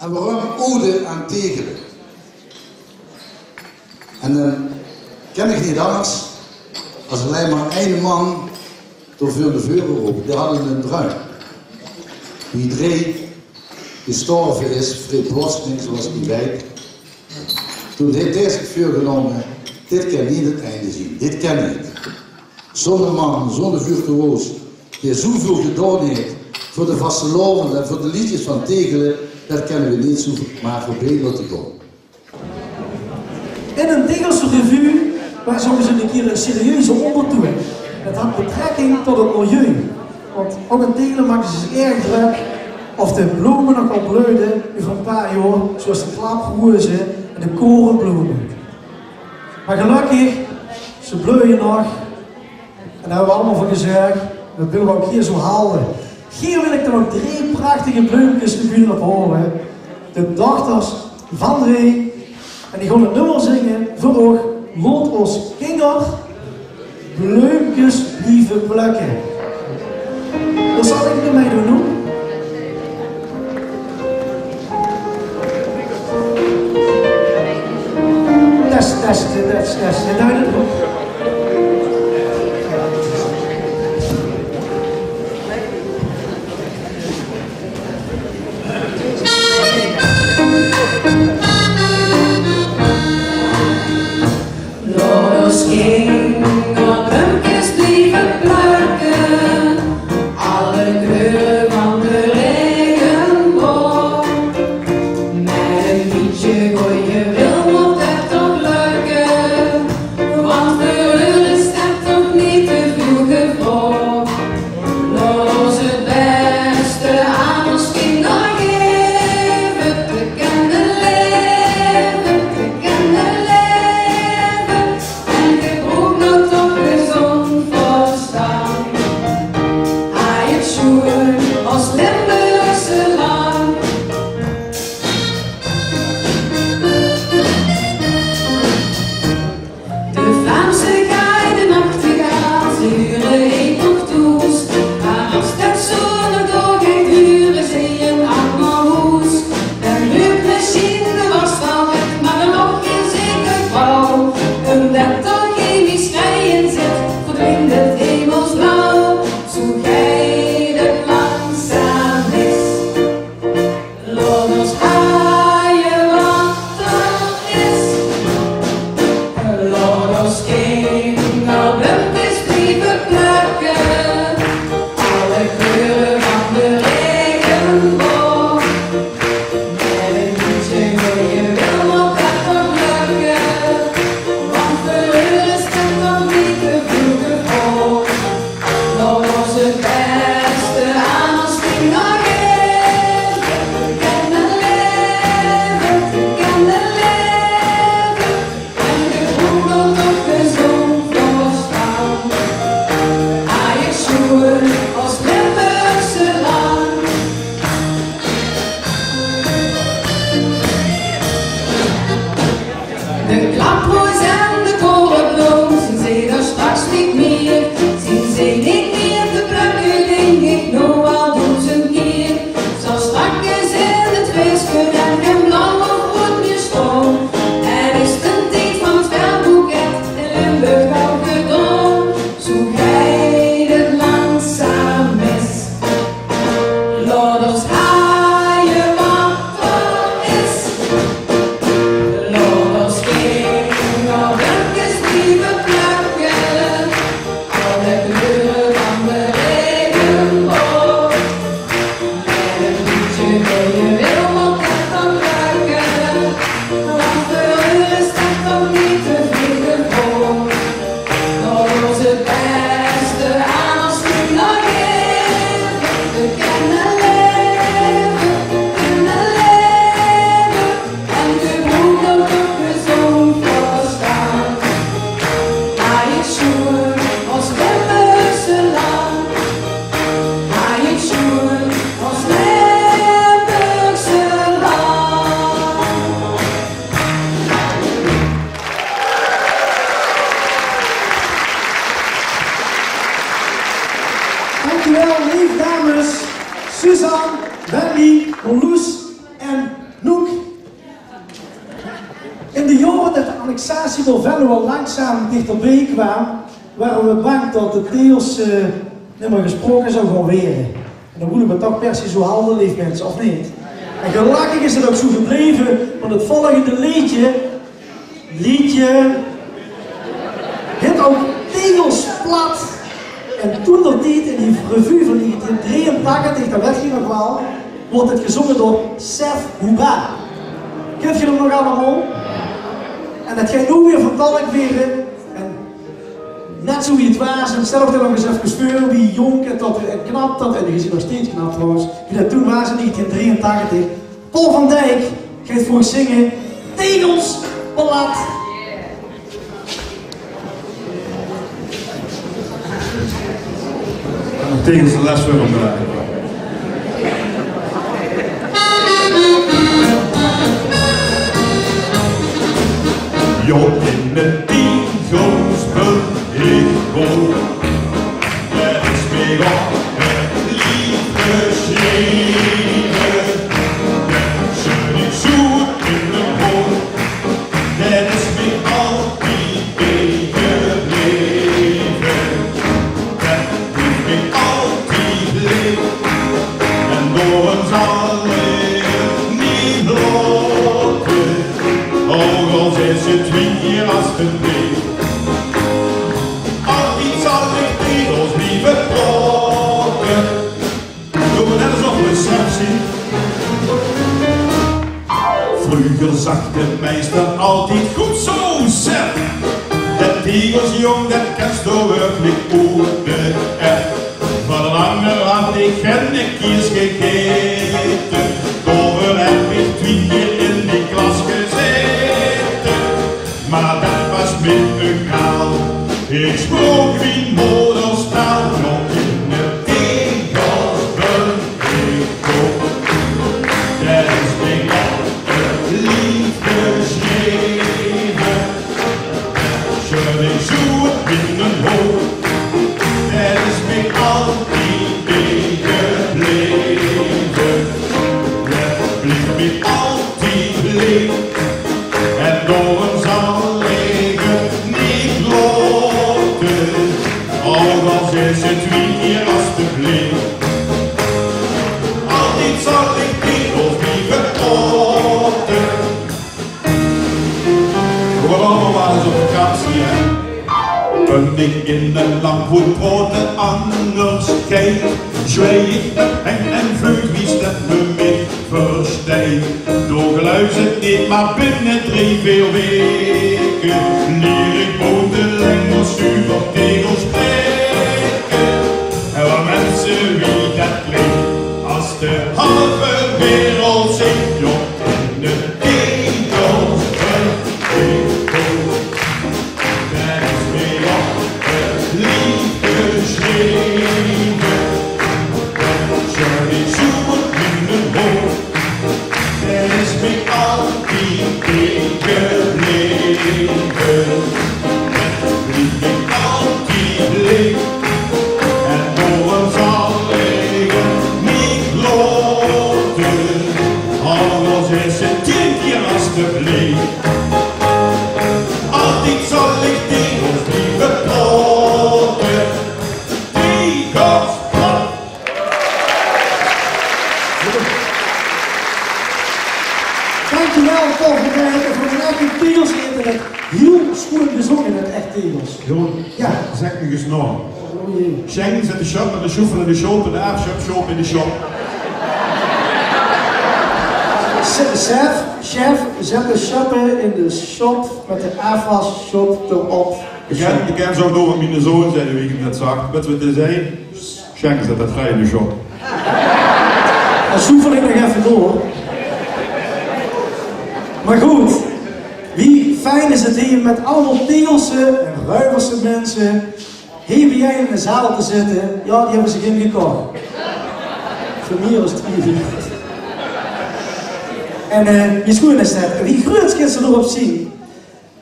En waarom ode aan Tegelen? En dan ken ik niet anders als alleen maar één man door veel de vuren roepen. Die hadden een bruin. Die drie gestorven is, vrij plotseling zoals die wijk. Toen heeft deze het vuur genomen, dit kan niet het einde zien, dit kan niet. Zo'n man, zo'n virtuoos, die zoveel gedaan heeft voor de vasteloven en voor de liedjes van Tegelen, daar kennen we niet zo maar voorbij laten gaan. In een Tegelse revue waar zongen ze een keer een serieuze ondertoon. Dat had betrekking tot het milieu. Want ook in Tegelen maken ze zich erg druk of de bloemen nog al bloeiden over een paar jaar, zoals de klaprozen en de korenbloemen. Maar gelukkig, ze bloeien nog. En daar hebben we allemaal voor gezegd, dat willen we ook hier zo halen. Hier wil ik dan ook 3 prachtige bloempjes de buurt op horen. De dochters van Ree. En die gaan het nummer zingen voor ook Laat ons kinder bloempjes blijven plukken. Dat zal ik ermee doen. Test. En daar het nog. Dankjewel, lieve dames, Suzanne, Wendy, Marloes en annexatie van Venlo langzaam dichterbij kwam, waren we bang dat de tegels niet meer gesproken zou gaan weren. En dan moeten we toch per se zo handelen, mensen, of niet? En gelukkig is het ook zo gebleven, want het volgende liedje, heet ook Tegels plat. En toen dat tijd in die revue van 1983, dat weet je nog wel, wordt het gezongen door Sef Houba. Kent je hem nog allemaal? En dat gaat nu weer vertolkt worden. En net zo wie het was, en stel er nog eens even voor wie jong en knap dat, en die is nog steeds knap trouwens, wie dat toen was in 1983. Paul van Dijk gaat voor zingen Tegels plat. Tegels de les voor omdraaien. Jo, in de tegels beheerlijk, het is weer op het liefde schreeuwen. Ze niet zoet in de hoofd, het is weer altijd gebleven. Het is weer altijd leeg, en door ons allen niet lopen. Ook al is het weer als geweest. Altijd zal ik tegels liever proppen. Doe me net alsof we straks zien. Vroeger zag de meester altijd goed zo zet. De tegels jong, dat kast door werkelijk open. Van een ander had ik geen kies gegeten. Over heb ik 2 keer in die klas gezeten. Maar dat was met egaal. Ik sprak wie moederstaal. Nog in de tegels beheerlijk. Dat is mijn altijd liefde schreeuwen. Ze niet zoet in een hoofd. Dat is mij altijd gebleven. Dat blijft mij altijd leeg. En door ons allen niet loten. Ook al is het weer alstublieft. Altijd zal ik tegels liever poten. We gaan allemaal maar eens op vakantie, hè. Een ding in een lamp wordt brood en anders kijk. Zweeg en vleug wie dat me mee versteekt. Door geluid het niet, maar binnen 3 veel weken leer ik bovenlengel super tegels spreken. En waar mensen wie dat klinkt, als de halve wereld zingt, joh, in de tegels beheerlijk. Dat is weer op het liefde schreeuwen. Ze niet zoet in de hoofd. Dat is mij altijd gebleven. Dat blijft mij altijd leeg. En door ons allen niet loten. Anders is het 10 keer alstublieft. Altijd zal ik tegels liever poten. Tegels plat. Dankjewel Paul van Dijk voor een eigen tegels internet. Heel schoon gezongen met echt tegels. Gewoon, Ja. zeg me eens nog. Oh jee. Schengen zet de shop met de schoefel in de shop en de afshop in de shop. Chef, zet de shoppen in de shop met de afwasshop erop. Ik ken zo door met mijn zoon, zei wie ik net zag. Weet je wat hij zei? Schenken zet dat vrij in de shop. Dan soefel ik nog even door. Maar goed, wie fijn is het hier met allemaal Tegelse en Ruiverse mensen hier bij jij in de zaal te zitten. Ja, die hebben zich ingekocht. Voor mij was het 4. En wie schoen is dat? En wie groot kan ze erop zien?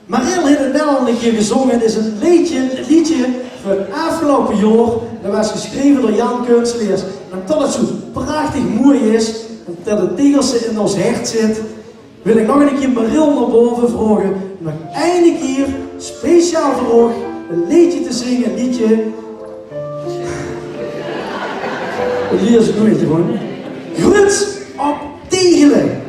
Mariel heeft het net al een keer gezongen. Het is een liedje van het afgelopen jaar. Dat was geschreven door Jan Kunstleers. En dat het zo prachtig mooi is, dat de Tegelse in ons hart zit. wil ik nog een keer Mariel naar boven vragen. Nog één keer, speciaal voor haar, een liedje te zingen. Een liedje. Hier is het nooit gewoon. Gruts op Tegelen.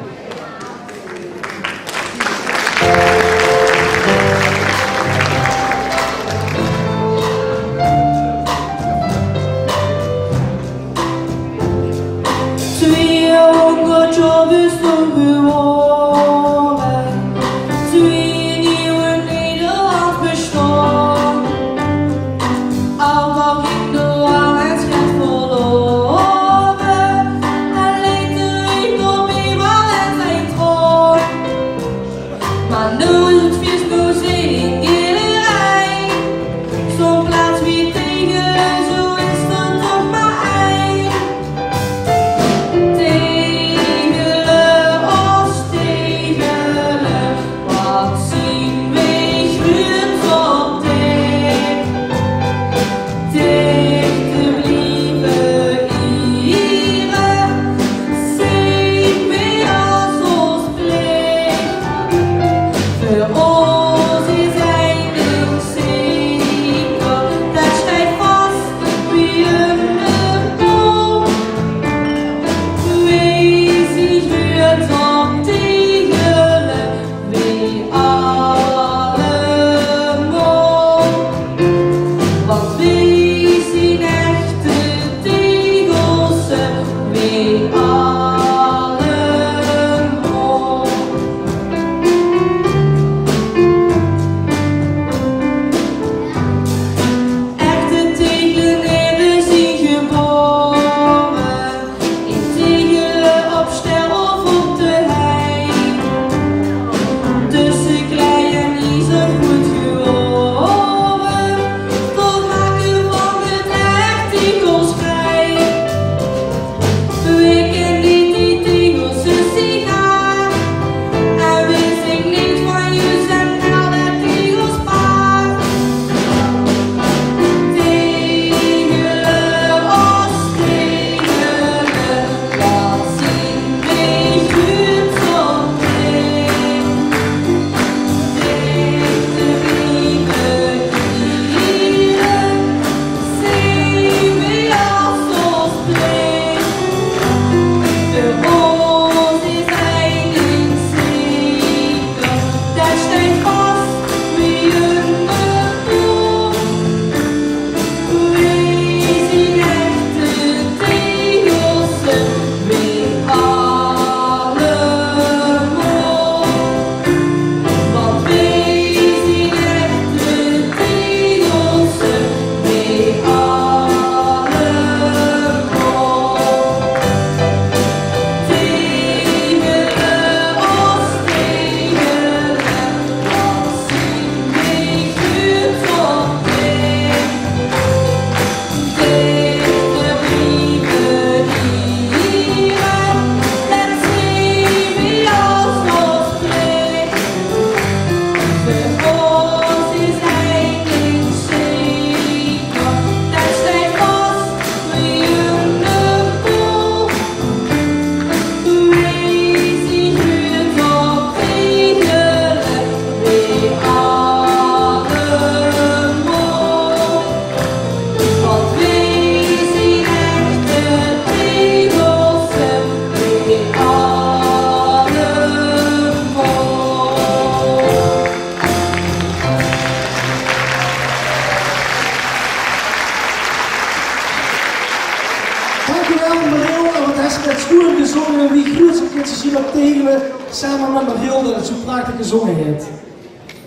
gezongen, wie groet zich op Tegelen samen met Mariel dat het zo prachtig gezongen heeft.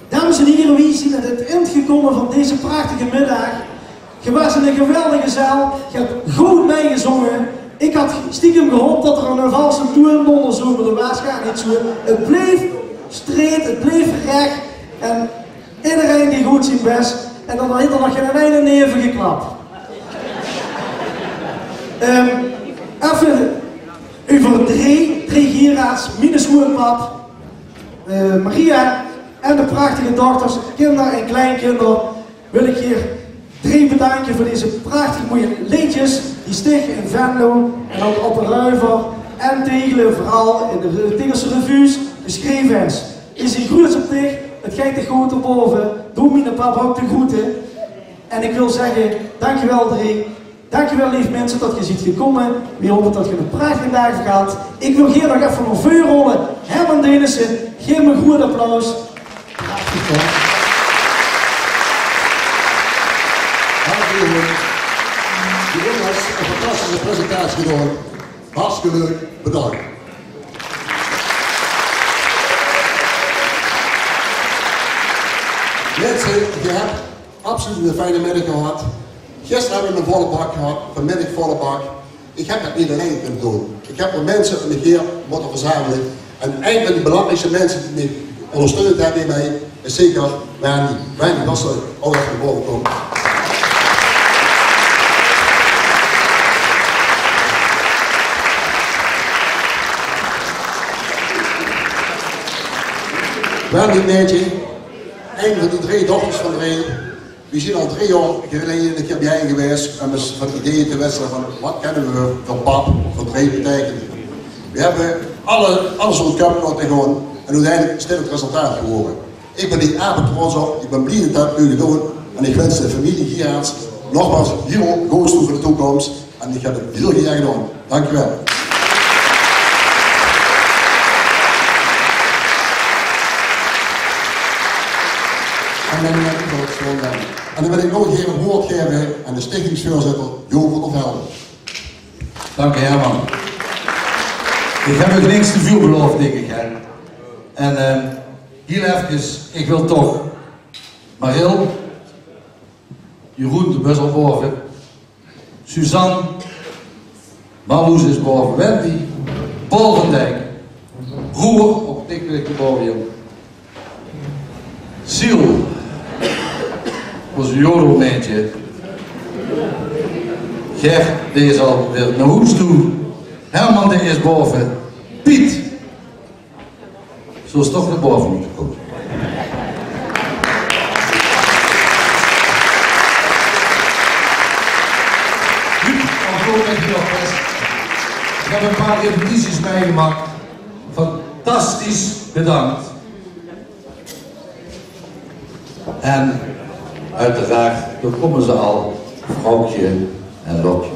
Dames en heren, wie zijn aan het eind gekomen van deze prachtige middag. Je was in een geweldige zaal, je hebt goed meegezongen. Ik had stiekem gehoopt dat er een valse toernonder zo, maar dat was gar niet zo. Het bleef streed, het bleef recht en iedereen die goed zijn best. En dan heeft er nog geen einde neven geklapt. Even over drie Gera's, mijn schoonpap, Maria en de prachtige dochters, kinderen en kleinkinderen, wil ik hier 3 bedanken voor deze prachtig mooie liedjes die stichten in Venlo en ook op de Ruiver en Tegelen, vooral in de Tegelse revues, beschreven is. Is een groet op zich, het kijkt er goed op boven, doe me de papa ook de groeten. En ik wil zeggen, dankjewel Drie, dankjewel lief mensen dat je ziet gekomen. We hopen dat je een prachtige dag hebt gehad. Ik wil hier nog even een vuur rollen. Herman Denissen, geef me een goed applaus. Prachtig hoor. Jongens, een fantastische presentatie gedaan. Hartstikke leuk, bedankt. Mensen, je hebt absoluut een fijne middag gehad. Gisteren hebben we een volle bak gehad, vanmiddag volle bak. Ik heb het niet alleen kunnen doen. Ik heb de mensen van de Geer moeten verzamelen. En een van de belangrijkste mensen die me ondersteund hebben hiermee is zeker Wendy. Wendy, dat is ook even naar boven komen. Wendy Meertje, een van de 3 dochters van Drie. We zijn al 3 jaar geleden een keer bij hen geweest en dus van ideeën te wisselen van wat kennen we voor pap, voor Drie betekent. We hebben alles op het kamp laten gaan en uiteindelijk is dit het resultaat geworden. Ik ben niet apen trots op, ik ben blij dat dat nu gedaan en ik wens de familie Gieraerts nogmaals heel goeds toe voor de toekomst en ik heb het heel graag gedaan. Dankjewel. En dan wil ik nog even een woord geven aan de stichtingsvoorzitter Jo van der Velde. Dank je Herman. Ik heb nog niks te veel beloofd, denk ik. Hè. En heel even, ik wil toch Maril, Jeroen de Bus al boven, Suzanne, Marloes is boven, Wendy, Paul van Dijk, Roer, ook dik wil ik de boven, joh. Siel, was een jodelmeentje. Ger, die is al weer naar Hoes toe. Herman, die is boven. Piet, zo is toch naar boven moeten komen. Ik heb een paar repetities meegemaakt. Fantastisch bedankt. En uiteraard, dan komen ze al, Vrouwtje en Lotje.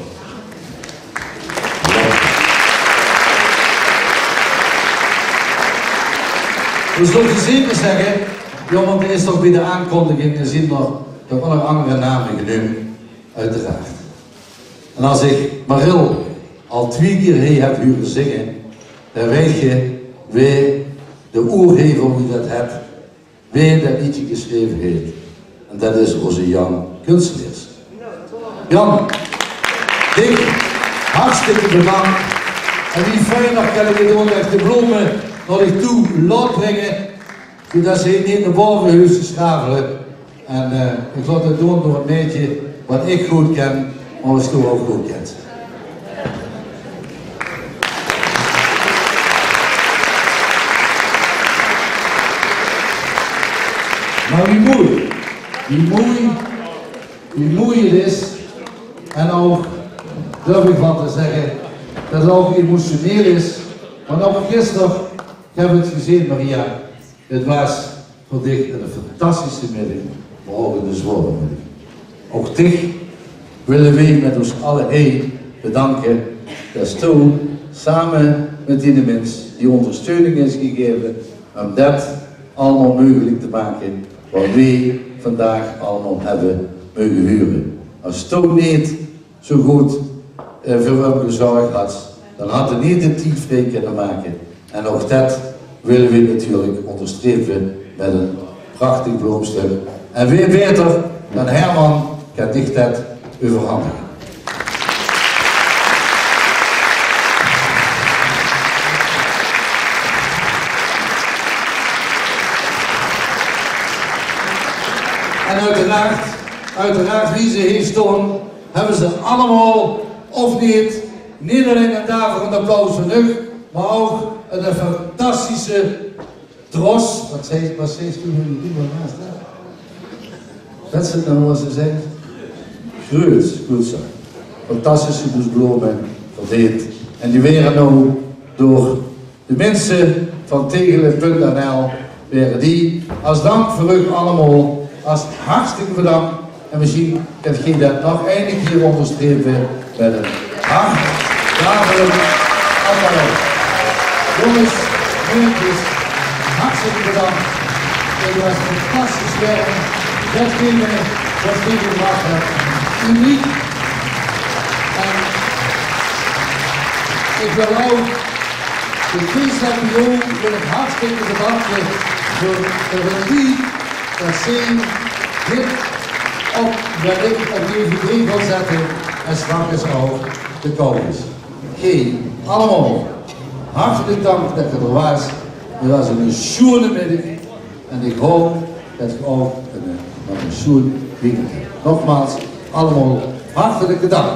We zullen zeker zeggen, ja, want er is toch bij de aankondiging, er zijn nog andere namen genoemd, uiteraard. En als ik Maril al 2 keer heen heb horen zingen, dan weet je wie de oergever hoe dat hebt, wie dat liedje geschreven heeft. En dat is onze Jan Kunstleers. Jan, dik, hartstikke bedankt. En wie fijn dat kan ik gewoon echt de bloemen naar ik toe laat brengen, zodat ze niet naar boven huis te schavelen. En ik laat het doen door een beetje wat ik goed ken, maar wat je ook goed kent. Maar wie mooi het is, en ook durf ik van te zeggen, dat het ook emotioneel is, want ook gisteren, ik heb het gezien Maria, het was voor dich een fantastische middag, maar ook een zware middag. Ook dich willen wij met ons allen heen bedanken, dat toen samen met die mensen die ondersteuning is gegeven, om dat allemaal mogelijk te maken, wat wij vandaag allemaal hebben mogen huren. Als toen niet zo goed voor hem gezorgd had, dan had hij niet de tijd vrij kunnen maken. En ook dat willen we natuurlijk onderstrepen met een prachtig bloemstuk. En wie beter dan Herman kan zich dat overhandigen. En uiteraard wie ze hier staan, hebben ze allemaal, of niet alleen een daarvoor een applaus van u, maar ook een fantastische tros. Wat zei ze toen jullie naast? Dat ze nou wat ze zeggen? Goed zo. Fantastische bloemen verdeeld. En die werden nou door De mensen van Tegelen.nl waren die. Als dank voor u allemaal. Als hartstikke bedankt. En misschien dat je dat nog één keer onderstrepen met een hart. Daarbij applaus. Jongens, meneertjes, hartstikke bedankt. Het was een fantastisch werk. Datgene wat we gemaakt hebben. Uniek. En ik wil ook de Kieslampion wil ik hartstikke bedanken voor de regie dat zij dit op wat ik op DVD wil zetten en straks ook de codes. Allemaal hartelijk dank dat je er was. Het was een schoene middag en ik hoop dat je ook nog een schoen weekend hebt. Nogmaals, allemaal hartelijke dank.